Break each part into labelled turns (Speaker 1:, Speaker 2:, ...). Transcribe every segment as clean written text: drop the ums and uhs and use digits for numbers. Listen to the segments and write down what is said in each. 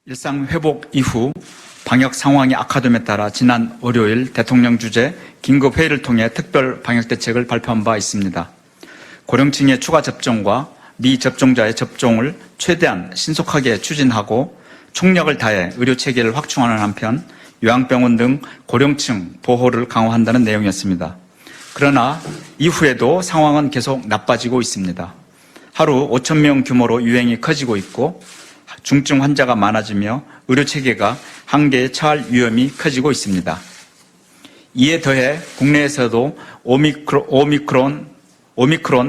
Speaker 1: 일상 회복 이후 방역 상황이 악화됨에 따라 지난 월요일 대통령 주재 긴급회의를 통해 특별 방역 대책을 발표한 바 있습니다. 고령층의 추가 접종과 미접종자의 접종을 최대한 신속하게 추진하고 총력을 다해 의료체계를 확충하는 한편 요양병원 등 고령층 보호를 강화한다는 내용이었습니다. 그러나 이후에도 상황은 계속 나빠지고 있습니다. 하루 5,000명 규모로 유행이 커지고 있고 중증 환자가 많아지며 의료체계가 한계에 처할 위험이 커지고 있습니다. 이에 더해 국내에서도 오미크론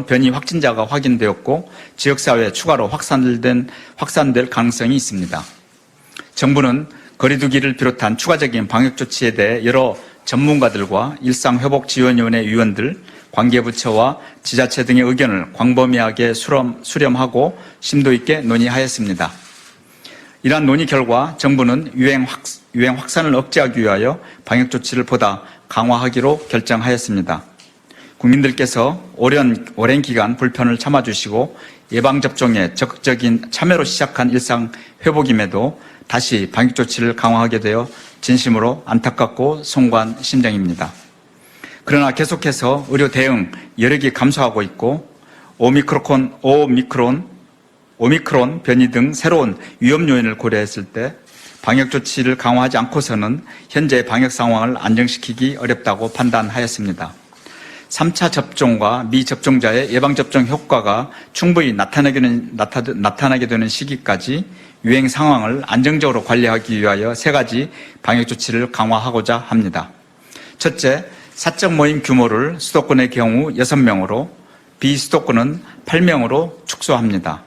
Speaker 1: 변이 확진자가 확인되었고 지역사회에 추가로 확산될 가능성이 있습니다. 정부는 거리두기를 비롯한 추가적인 방역 조치에 대해 여러 전문가들과 일상회복지원위원회 위원들, 관계부처와 지자체 등의 의견을 광범위하게 수렴하고 심도 있게 논의하였습니다. 이러한 논의 결과 정부는 유행 확산을 억제하기 위하여 방역 조치를 보다 강화하기로 결정하였습니다. 국민들께서 오랜 기간 불편을 참아주시고 예방접종에 적극적인 참여로 시작한 일상 회복임에도 다시 방역 조치를 강화하게 되어 진심으로 안타깝고 송구한 심정입니다. 그러나 계속해서 의료 대응 여력이 감소하고 있고 오미크론 변이 등 새로운 위험 요인을 고려했을 때 방역 조치를 강화하지 않고서는 현재 방역 상황을 안정시키기 어렵다고 판단하였습니다. 3차 접종과 미접종자의 예방접종 효과가 충분히 나타나게 되는 시기까지 유행 상황을 안정적으로 관리하기 위하여 3가지 방역 조치를 강화하고자 합니다. 첫째, 사적 모임 규모를 수도권의 경우 6명으로 비수도권은 8명으로 축소합니다.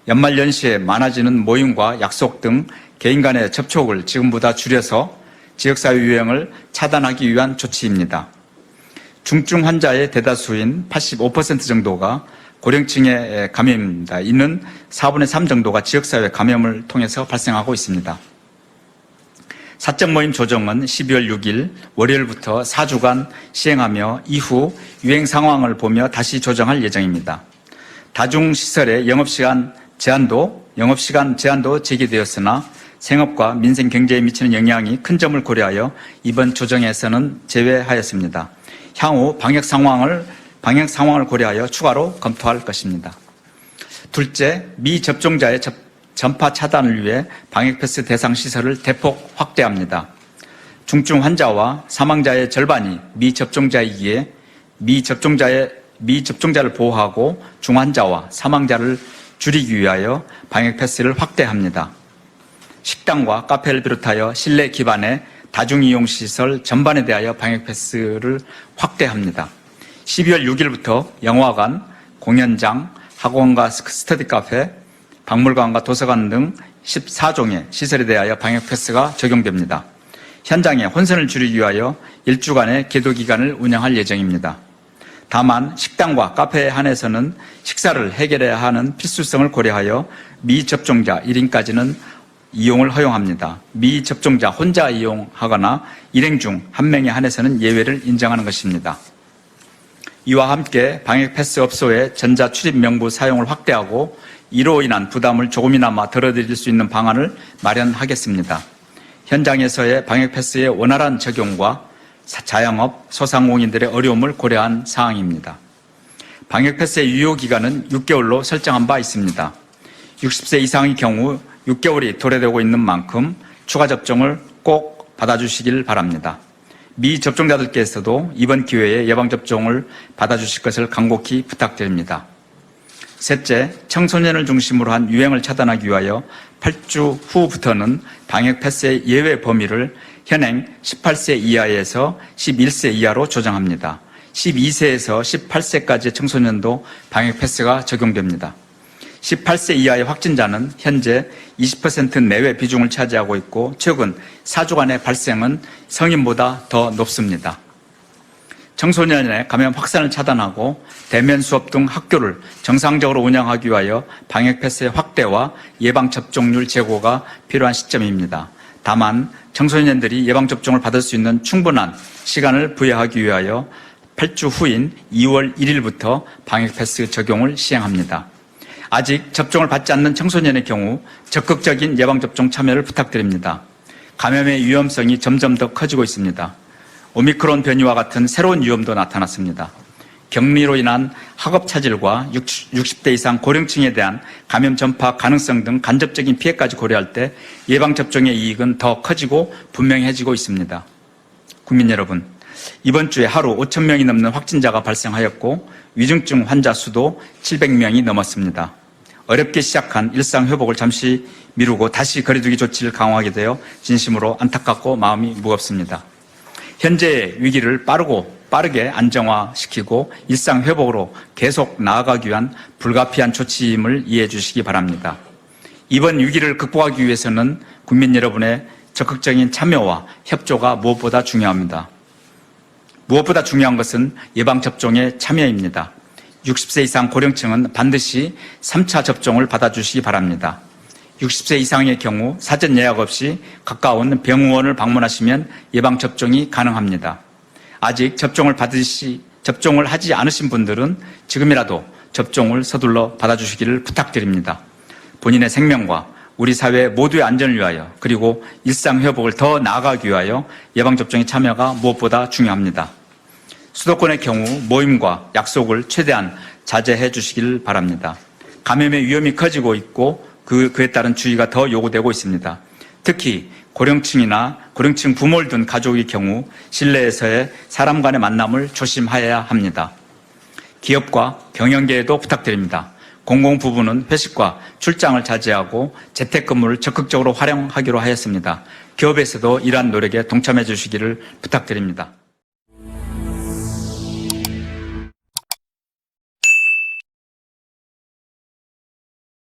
Speaker 1: 연말 연시에 많아지는 모임과 약속 등 개인 간의 접촉을 지금보다 줄여서 지역사회 유행을 차단하기 위한 조치입니다. 중증 환자의 대다수인 85% 정도가 고령층의 감염입니다. 이는 4분의 3 정도가 지역사회 감염을 통해서 발생하고 있습니다. 사적 모임 조정은 12월 6일 월요일부터 4주간 시행하며 이후 유행 상황을 보며 다시 조정할 예정입니다. 다중시설의 영업시간 제한도 제기되었으나 생업과 민생 경제에 미치는 영향이 큰 점을 고려하여 이번 조정에서는 제외하였습니다. 향후 방역 상황을 고려하여 추가로 검토할 것입니다. 둘째, 미접종자의 전파 차단을 위해 방역패스 대상 시설을 대폭 확대합니다. 중증 환자와 사망자의 절반이 미접종자이기에 미접종자를 보호하고 중환자와 사망자를 줄이기 위하여 방역패스를 확대합니다. 식당과 카페를 비롯하여 실내 기반의 다중이용시설 전반에 대하여 방역패스를 확대합니다. 12월 6일부터 영화관, 공연장, 학원과 스터디카페, 박물관과 도서관 등 14종의 시설에 대하여 방역패스가 적용됩니다. 현장의 혼선을 줄이기 위하여 1주간의 계도기간을 운영할 예정입니다. 다만 식당과 카페에 한해서는 식사를 해결해야 하는 필수성을 고려하여 미접종자 1인까지는 이용을 허용합니다. 미접종자 혼자 이용하거나 일행 중 1명에 한해서는 예외를 인정하는 것입니다. 이와 함께 방역패스 업소의 전자출입 명부 사용을 확대하고 이로 인한 부담을 조금이나마 덜어드릴 수 있는 방안을 마련하겠습니다. 현장에서의 방역패스의 원활한 적용과 자영업, 소상공인들의 어려움을 고려한 사항입니다. 방역패스의 유효기간은 6개월로 설정한 바 있습니다. 60세 이상의 경우 6개월이 도래되고 있는 만큼 추가 접종을 꼭 받아주시길 바랍니다. 미접종자들께서도 이번 기회에 예방접종을 받아주실 것을 간곡히 부탁드립니다. 셋째, 청소년을 중심으로 한 유행을 차단하기 위하여 8주 후부터는 방역패스의 예외 범위를 현행 18세 이하에서 11세 이하로 조정합니다. 12세에서 18세까지의 청소년도 방역패스가 적용됩니다. 18세 이하의 확진자는 현재 20% 내외 비중을 차지하고 있고 최근 4주간의 발생은 성인보다 더 높습니다. 청소년의 감염 확산을 차단하고 대면 수업 등 학교를 정상적으로 운영하기 위하여 방역패스의 확대와 예방접종률 제고가 필요한 시점입니다. 다만 청소년들이 예방접종을 받을 수 있는 충분한 시간을 부여하기 위하여 8주 후인 2월 1일부터 방역패스 적용을 시행합니다. 아직 접종을 받지 않는 청소년의 경우 적극적인 예방접종 참여를 부탁드립니다. 감염의 위험성이 점점 더 커지고 있습니다. 오미크론 변이와 같은 새로운 위험도 나타났습니다. 격리로 인한 학업 차질과 60대 이상 고령층에 대한 감염 전파 가능성 등 간접적인 피해까지 고려할 때 예방접종의 이익은 더 커지고 분명해지고 있습니다. 국민 여러분, 이번 주에 하루 5천 명이 넘는 확진자가 발생하였고 위중증 환자 수도 700명이 넘었습니다. 어렵게 시작한 일상 회복을 잠시 미루고 다시 거리두기 조치를 강화하게 되어 진심으로 안타깝고 마음이 무겁습니다. 현재의 위기를 빠르게 안정화시키고 일상 회복으로 계속 나아가기 위한 불가피한 조치임을 이해해 주시기 바랍니다. 이번 위기를 극복하기 위해서는 국민 여러분의 적극적인 참여와 협조가 무엇보다 중요합니다. 무엇보다 중요한 것은 예방접종의 참여입니다. 60세 이상 고령층은 반드시 3차 접종을 받아주시기 바랍니다. 60세 이상의 경우 사전 예약 없이 가까운 병원을 방문하시면 예방접종이 가능합니다. 아직 접종을 하지 않으신 분들은 지금이라도 접종을 서둘러 받아주시기를 부탁드립니다. 본인의 생명과 우리 사회 모두의 안전을 위하여 그리고 일상 회복을 더 나아가기 위하여 예방접종의 참여가 무엇보다 중요합니다. 수도권의 경우 모임과 약속을 최대한 자제해 주시길 바랍니다. 감염의 위험이 커지고 있고 그에 따른 주의가 더 요구되고 있습니다. 특히 고령층 부모를 둔 가족의 경우 실내에서의 사람 간의 만남을 조심해야 합니다. 기업과 경영계에도 부탁드립니다. 공공부문은 회식과 출장을 자제하고 재택근무를 적극적으로 활용하기로 하였습니다. 기업에서도 이러한 노력에 동참해 주시기를 부탁드립니다.